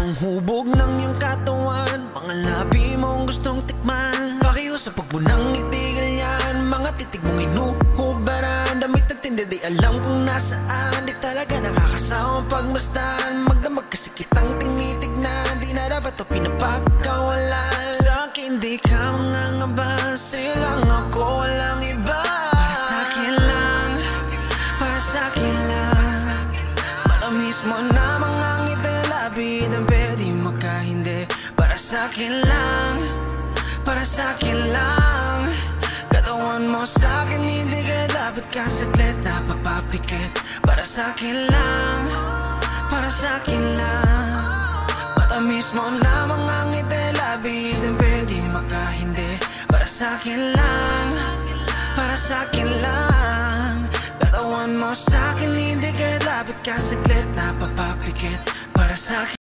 Ang hubog ng iyong katawan, mga labi mong gustong tikman. Pakiusap huwag mo nang itigil yan, mga titig mong inuhubaran. Damit na tindi di alam kung nasaan, di talaga nakakasawang pagmasdan. Magdamag kasi kitang tinitignan, di na dapat o pinapakawalan. Sa akin di ka mangangaba, sa'yo lang ako, walang iba. Para sa'kin lang, para sa'kin lang. Matamis mo na mga ngiti, labid ang pwede makahindi. Para sa'kin lang, para sa'kin lang. Katawan mo sa'kin, hindi ka dapat kasaglit napapapikit. Para sa'kin lang, para sa'kin lang. Matamis mo na mga ngiti, labid ang pwede makahindi. Para sa'kin lang, para sa'kin lang. Katawan mo sa'kin, hindi ka dapat kasaglit napapapikit. Para sa'kin